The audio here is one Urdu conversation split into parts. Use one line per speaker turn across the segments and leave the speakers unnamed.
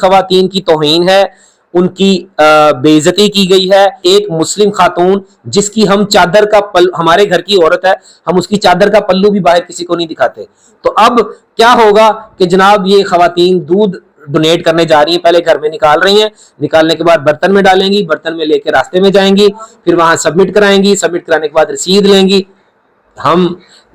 خواتین کی توہین ہے, ان کی بے عزتی کی گئی ہے. ایک مسلم خاتون جس کی ہم چادر کا ہمارے گھر کی عورت ہے, ہم اس کی چادر کا پلو بھی باہر کسی کو نہیں دکھاتے. تو اب کیا ہوگا کہ جناب یہ خواتین دودھ ڈونیٹ کرنے جا رہی ہیں, پہلے گھر میں نکال رہی ہیں, نکالنے کے بعد برتن میں ڈالیں گی, برتن میں لے کے راستے میں جائیں گی, پھر وہاں سبمٹ کرائیں گی, سبمٹ کرانے کے بعد رسید لیں گی. ہم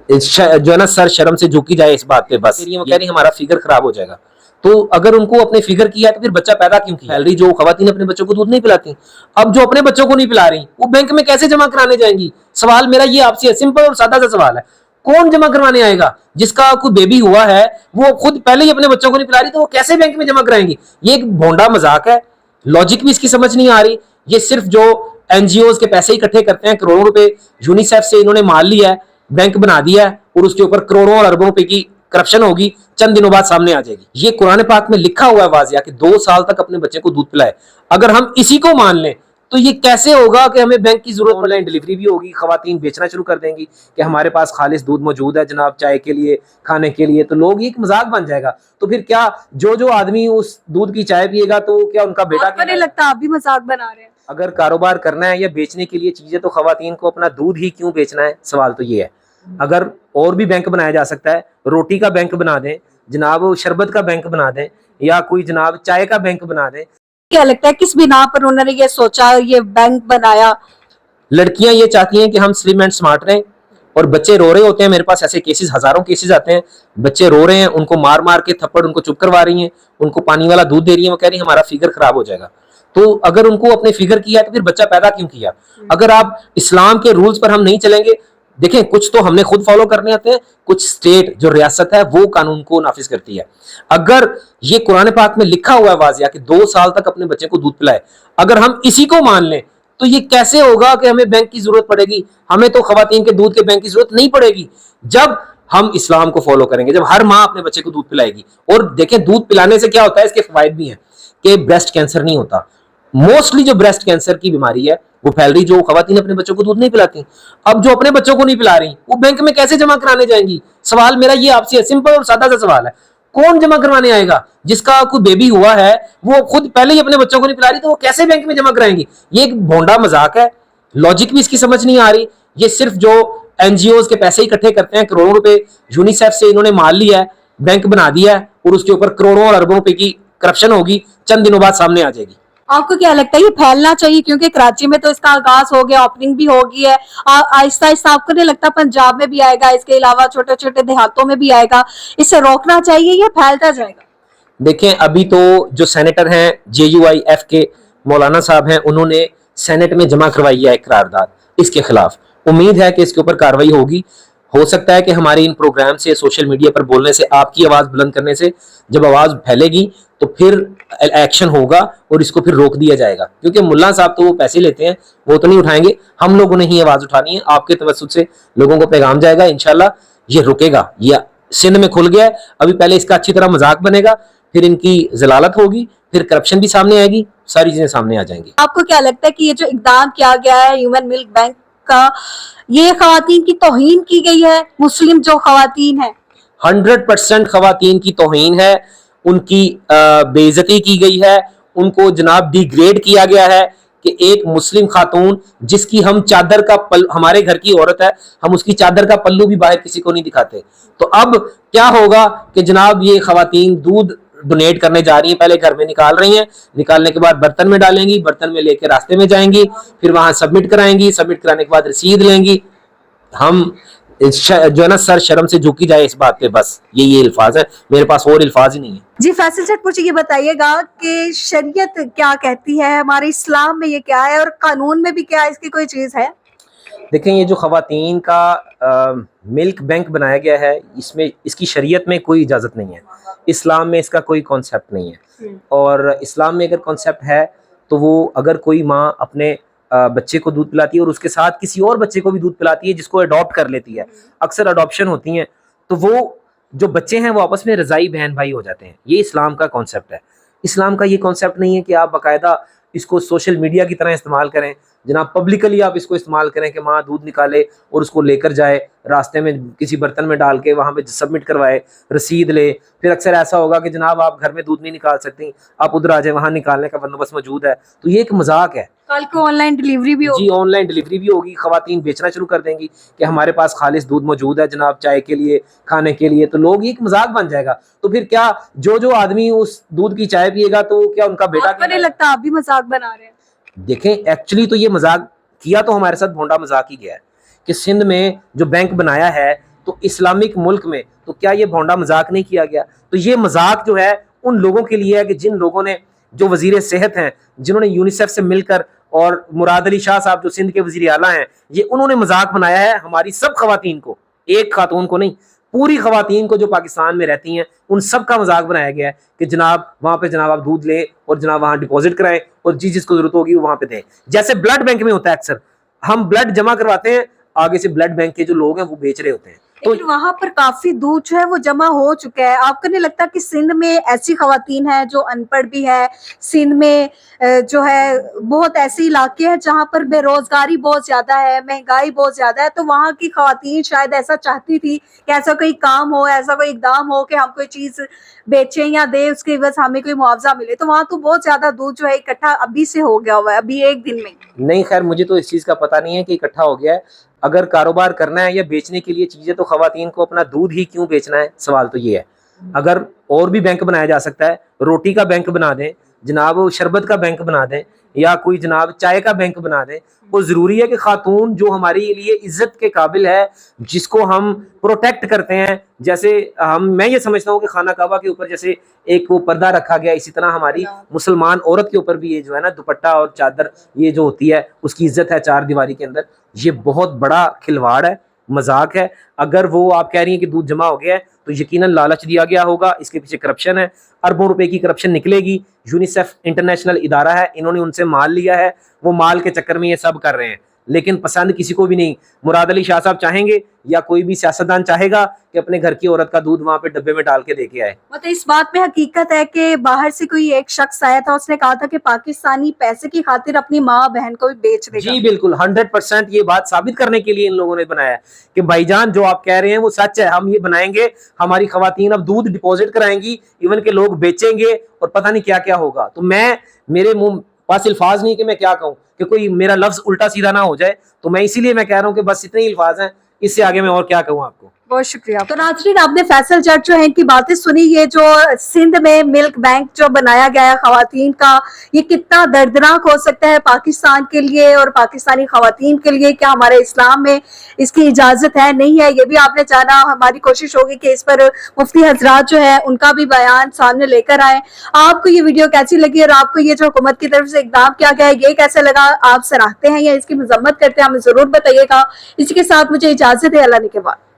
جو ہے نا سر شرم سے جھکی جائے اس بات پہ. بس وہ کہہ رہی ہمارا فگر خراب ہو جائے گا. تو اگر ان کو اپنے فگر کیا تو پھر بچہ پیدا کیوں کیا؟ پھیل رہی جو خواتین اپنے بچوں کو دودھ نہیں پلاتی, اب جو اپنے بچوں کو نہیں پلا رہی وہ بینک میں کیسے جمع کرانے جائیں گی؟ سوال میرا یہ آپ سے سمپل اور سادہ سا سوال ہے, کون جمع کروانے آئے گا؟ جس کا کوئی بیبی ہوا ہے وہ خود پہلے ہی اپنے بچوں کو نہیں پلا رہی تو وہ کیسے بینک میں جمع کرائیں گی؟ یہ ایک بھونڈا مذاق ہے, لاجک بھی اس کی سمجھ نہیں آ رہی. یہ صرف جو این جی اوز کے پیسے اکٹھے کرتے ہیں, کروڑوں روپے یونیسیف سے انہوں نے مال لیا ہے, بینک بنا دیا ہے, اور اس کے اوپر کروڑوں اور اربوں روپے کی کرپشن ہوگی, چند دنوں بعد سامنے آ جائے گی. یہ قرآن پاک میں لکھا ہوا ہے واضح کہ 2 سال تک اپنے بچے کو دودھ پلائے. اگر ہم اسی کو مان لیں تو یہ کیسے ہوگا کہ ہمیں بینک کی ضرورت؟ آن لائن ڈلیوری بھی ہوگی, خواتین بیچنا شروع کر دیں گی کہ ہمارے پاس خالص دودھ موجود ہے جناب چائے کے لیے, کھانے کے لیے. تو لوگ یہ ایک مذاق بن جائے گا. تو پھر کیا جو آدمی اس دودھ کی چائے پیے گا تو کیا ان کا بیٹا کیا؟
نہیں لگتا آپ بھی مذاق بنا رہے ہیں.
اگر کاروبار کرنا ہے یا بیچنے کے لیے چیزیں تو خواتین کو اپنا دودھ ہی کیوں بیچنا ہے؟ سوال تو یہ ہے. اگر اور بھی بینک بنایا جا سکتا ہے, روٹی کا بینک بنا دیں جناب, شربت کا بینک بنا دیں, یا کوئی جناب چائے کا بینک بنا دیں.
کیا لگتا ہے کس بنا پر انہوں نے یہ سوچا, یہ بینک بنایا؟
لڑکیاں یہ چاہتی ہیں کہ ہم سلم اینڈ سمارٹ رہیں, اور بچے رو رہے ہوتے ہیں. میرے پاس ایسے کیسز, ہزاروں کیسز آتے ہیں, بچے رو رہے ہیں, ان کو مار مار کے تھپڑ ان کو چپ کروا رہی ہیں, ان کو پانی والا دودھ دے رہی ہیں, وہ کہہ رہی ہیں ہمارا فگر خراب ہو جائے گا. تو اگر ان کو اپنے فگر کیا تو پھر بچہ پیدا کیوں کیا؟ اگر آپ اسلام کے رولز پر ہم نہیں چلیں گے, دیکھیں کچھ تو ہم نے خود فالو کرنے آتے ہیں, کچھ سٹیٹ جو ریاست ہے وہ قانون کو نافذ کرتی ہے. اگر یہ قرآن پاک میں لکھا ہوا ہے واضح کہ 2 سال تک اپنے بچے کو دودھ پلائے, اگر ہم اسی کو مان لیں تو یہ کیسے ہوگا کہ ہمیں بینک کی ضرورت پڑے گی؟ ہمیں تو خواتین کے دودھ کے بینک کی ضرورت نہیں پڑے گی جب ہم اسلام کو فالو کریں گے, جب ہر ماں اپنے بچے کو دودھ پلائے گی. اور دیکھیں دودھ پلانے سے کیا ہوتا ہے, اس کے فوائد بھی ہیں کہ بریسٹ کینسر نہیں ہوتا. موسٹلی جو بریسٹ کینسر کی بیماری ہے وہ پھیل رہی جو خواتین اپنے بچوں کو دودھ نہیں پلاتی. اب جو اپنے بچوں کو نہیں پلا رہی وہ بینک میں کیسے جمع کرانے جائیں گی؟ سوال میرا یہ آپ سے سمپل اور سادہ سا سوال ہے, کون جمع کروانے آئے گا؟ جس کا کوئی بیبی ہوا ہے وہ خود پہلے ہی اپنے بچوں کو نہیں پلا رہی تو وہ کیسے بینک میں جمع کرائیں گی؟ یہ ایک بھونڈا مذاق ہے, لاجک بھی اس کی سمجھ نہیں آ رہی. یہ صرف جو این جی اوز کے پیسے اکٹھے کرتے ہیں, کروڑوں روپے یونیسیف سے انہوں نے مال لیا ہے, بینک بنا دیا ہے, اور اس کے اوپر کروڑوں اور اربوں روپے کی کرپشن ہوگی, چند دنوں بعد سامنے آ جائے گی.
آپ کو کیا لگتا ہے یہ پھیلنا چاہیے؟ کیونکہ کراچی میں تو اس کا آغاز ہو گیا, اوپننگ بھی ہو گئی ہے, آہستہ آہستہ آپ کو نہیں لگتا پنجاب میں بھی آئے گا, اس کے علاوہ چھوٹے چھوٹے دیہاتوں میں بھی آئے گا؟ اسے روکنا چاہیے یا پھیلتا جائے گا؟
دیکھیں ابھی تو جو سینیٹر ہیں جے یو آئی ایف کے مولانا صاحب ہیں, انہوں نے سینٹ میں جمع کروائی ہے ایک قرارداد اس کے خلاف. امید ہے کہ اس کے اوپر کاروائی ہوگی. ہو سکتا ہے کہ ہماری ان پروگرام سے, سوشل میڈیا پر بولنے سے, آپ کی آواز بلند کرنے سے جب آواز پھیلے گی تو پھر ایکشن ہوگا اور اس کو پھر روک دیا جائے گا. کیونکہ ملا صاحب تو وہ پیسے لیتے ہیں, وہ تو نہیں اٹھائیں گے, ہم لوگوں نے ہی آواز اٹھانی ہے. آپ کے توسط سے لوگوں کو پیغام جائے گا, انشاءاللہ یہ رکے گا. یہ سندھ میں کھل گیا ہے, ابھی پہلے اس کا اچھی طرح مذاق بنے گا, پھر ان کی ضلالت ہوگی, پھر کرپشن بھی سامنے آئے گی, ساری چیزیں سامنے آ جائیں گی.
آپ کو کیا لگتا ہے کہ یہ جو اقدام کیا گیا ہے ہیومن ملک بینک کا, یہ خواتین کی توہین کی گئی ہے؟ مسلم جو خواتین ہیں
100% خواتین کی توہین ہے, ان کی بے عزتی کی گئی ہے, ان کو جناب ڈی گریڈ کیا گیا ہے کہ ایک مسلم خاتون جس کی ہم چادر کا ہمارے گھر کی عورت ہے, ہم اس کی چادر کا پلو بھی باہر کسی کو نہیں دکھاتے. تو اب کیا ہوگا کہ جناب یہ خواتین دودھ ڈونیٹ کرنے جا رہی ہیں, پہلے گھر میں نکال رہی ہیں, نکالنے کے بعد برتن میں ڈالیں گی, برتن میں لے کے راستے میں جائیں گی, پھر وہاں سبمٹ کرائیں گی, سبمٹ کرانے کے بعد رسید لیں گی. ہم جو ہے نا سر شرم سے جھکی جائے اس بات پہ. بس یہ الفاظ ہے, میرے پاس اور الفاظ ہی نہیں ہے.
جی فیصل صاحب مجھے یہ بتائیے گا کہ شریعت کیا کہتی ہے, ہمارے اسلام میں یہ کیا ہے, اور قانون میں بھی کیا اس کی کوئی چیز ہے؟
دیکھیں یہ جو خواتین کا ملک بینک بنایا گیا ہے, اس میں اس کی شریعت میں کوئی اجازت نہیں ہے, اسلام میں اس کا کوئی کانسیپٹ نہیں ہے. اور اسلام میں اگر کانسیپٹ ہے تو وہ اگر کوئی ماں اپنے بچے کو دودھ پلاتی ہے اور اس کے ساتھ کسی اور بچے کو بھی دودھ پلاتی ہے جس کو اڈاپٹ کر لیتی ہے, اکثر اڈاپشن ہوتی ہیں, تو وہ جو بچے ہیں وہ آپس میں رضائی بہن بھائی ہو جاتے ہیں. یہ اسلام کا کانسیپٹ ہے. اسلام کا یہ کانسیپٹ نہیں ہے کہ آپ باقاعدہ اس کو سوشل میڈیا کی طرح استعمال کریں, جناب پبلکلی آپ اس کو استعمال کریں کہ ماں دودھ نکالے اور اس کو لے کر جائے راستے میں کسی برتن میں ڈال کے وہاں پہ سبمٹ کروائے, رسید لے. پھر اکثر ایسا ہوگا کہ جناب آپ گھر میں دودھ نہیں نکال سکتی, آپ ادھر آ جائیں, وہاں نکالنے کا بندوبست موجود ہے. تو یہ ایک مذاق ہے.
کل کو آن لائن ڈلیوری بھی ہوگی.
جی آن لائن ڈلیوری بھی ہوگی, خواتین بیچنا شروع کر دیں گی کہ ہمارے پاس خالص دودھ موجود ہے جناب چائے کے لیے, کھانے کے لیے. تو لوگ ایک مذاق بن جائے گا. تو پھر کیا جو آدمی اس دودھ کی چائے پیے گا تو کیا ان کا بیٹا
آپ کو نہیں لگتا آپ بھی مذاق بنا رہے ہیں؟
دیکھیں ایکچولی تو یہ مذاق کیا تو ہمارے ساتھ بھونڈا مذاق ہی گیا ہے کہ سندھ میں جو بینک بنایا ہے تو اسلامک ملک میں, تو کیا یہ بھونڈا مذاق نہیں کیا گیا؟ تو یہ مذاق جو ہے ان لوگوں کے لیے ہے کہ جن لوگوں نے, جو وزیر صحت ہیں, جنہوں نے یونیسیف سے مل کر, اور مراد علی شاہ صاحب جو سندھ کے وزیر اعلیٰ ہیں, یہ انہوں نے مذاق بنایا ہے ہماری سب خواتین کو, ایک خاتون کو نہیں, پوری خواتین کو جو پاکستان میں رہتی ہیں ان سب کا مذاق بنایا گیا ہے کہ جناب وہاں پہ جناب آپ دودھ لیں اور جناب وہاں ڈپازٹ کرائیں اور جس کو ضرورت ہوگی وہ وہاں پہ دیں. جیسے بلڈ بینک میں ہوتا ہے, اکثر ہم بلڈ جمع کرواتے ہیں, آگے سے بلڈ بینک کے جو لوگ ہیں وہ بیچ رہے ہوتے ہیں. تو
لیکن وہاں پر کافی دودھ جو ہے وہ جمع ہو چکا ہے. آپ کو نہیں لگتا کہ سندھ میں ایسی خواتین ہیں جو ان پڑھ بھی ہے, سندھ میں جو ہے بہت ایسے علاقے ہیں جہاں پر بے روزگاری بہت زیادہ ہے, مہنگائی بہت زیادہ ہے, تو وہاں کی خواتین شاید ایسا چاہتی تھی کہ ایسا کوئی کام ہو, ایسا کوئی اقدام ہو کہ ہم کوئی چیز بیچیں یا دیں, اس کے بس ہمیں کوئی معاوضہ ملے. تو وہاں تو بہت زیادہ دودھ جو ہے اکٹھا ابھی سے ہو گیا ہوا ہے, ابھی ایک دن میں.
نہیں خیر مجھے تو اس چیز کا پتہ نہیں ہے کہ اکٹھا ہو گیا ہے. اگر کاروبار کرنا ہے یا بیچنے کے لیے چیزیں تو خواتین کو اپنا دودھ ہی کیوں بیچنا ہے؟ سوال تو یہ ہے. اگر اور بھی بینک بنایا جا سکتا ہے, روٹی کا بینک بنا دیں جناب, شربت کا بینک بنا دیں, یا کوئی جناب چائے کا بینک بنا دیں. وہ ضروری ہے کہ خاتون جو ہمارے لیے عزت کے قابل ہے, جس کو ہم پروٹیکٹ کرتے ہیں, جیسے میں یہ سمجھتا ہوں کہ خانہ کعبہ کے اوپر جیسے ایک وہ پردہ رکھا گیا, اسی طرح ہماری مسلمان عورت کے اوپر بھی یہ جو ہے نا دوپٹہ اور چادر یہ جو ہوتی ہے اس کی عزت ہے چار دیواری کے اندر. یہ بہت بڑا کھلواڑ ہے, مذاق ہے. اگر وہ آپ کہہ رہی ہیں کہ دودھ جمع ہو گیا ہے تو یقیناً لالچ دیا گیا ہوگا, اس کے پیچھے کرپشن ہے, اربوں روپے کی کرپشن نکلے گی. یونیسیف انٹرنیشنل ادارہ ہے, انہوں نے ان سے مال لیا ہے, وہ مال کے چکر میں یہ سب کر رہے ہیں, لیکن پسند کسی کو بھی نہیں. مراد علی شاہ صاحب چاہیں گے یا کوئی بھی سیاستدان چاہے گا کہ اپنے گھر کی عورت کا دودھ وہاں پہ ڈبے میں ڈال کے دے کے آئے.
مطلب اس بات میں حقیقت ہے کہ باہر سے کوئی ایک شخص آیا تھا, اس نے کہا تھا کہ پاکستانی پیسے کی خاطر اپنی ماں بہن کو بھی بیچ دے گا.
جی بالکل 100% یہ بات ثابت کرنے کے لیے ان لوگوں نے بنایا ہے کہ بھائی جان جو آپ کہہ رہے ہیں وہ سچ ہے, ہم یہ بنائیں گے, ہماری خواتین اب دودھ ڈپازٹ کرائیں گی, ایون کہ لوگ بیچیں گے اور پتہ نہیں کیا کیا ہوگا. تو میرے منہ پاس الفاظ نہیں کہ میں کیا کہوں کہ کوئی میرا لفظ الٹا سیدھا نہ ہو جائے, تو میں اسی لیے میں کہہ رہا ہوں کہ بس اتنے ہی الفاظ ہیں, اس سے آگے میں اور کیا کہوں آپ کو.
بہت شکریہ. تو ناظرین آپ نے فیصل جٹ جو ہیں کی باتیں سنی, یہ جو سندھ میں ملک بینک جو بنایا گیا ہے خواتین کا, یہ کتنا دردناک ہو سکتا ہے پاکستان کے لیے اور پاکستانی خواتین کے لیے. کیا ہمارے اسلام میں اس کی اجازت ہے نہیں ہے, یہ بھی آپ نے جانا. ہماری کوشش ہوگی کہ اس پر مفتی حضرات جو ہے ان کا بھی بیان سامنے لے کر آئے. آپ کو یہ ویڈیو کیسی لگی اور آپ کو یہ جو حکومت کی طرف سے اقدام کیا گیا ہے یہ کیسے لگا؟ آپ سراہتے ہیں یا اس کی مذمت کرتے ہیں؟ ہمیں ضرور بتائیے گا. اسی کے ساتھ مجھے اجازت ہے, اللہ نے کے بعد.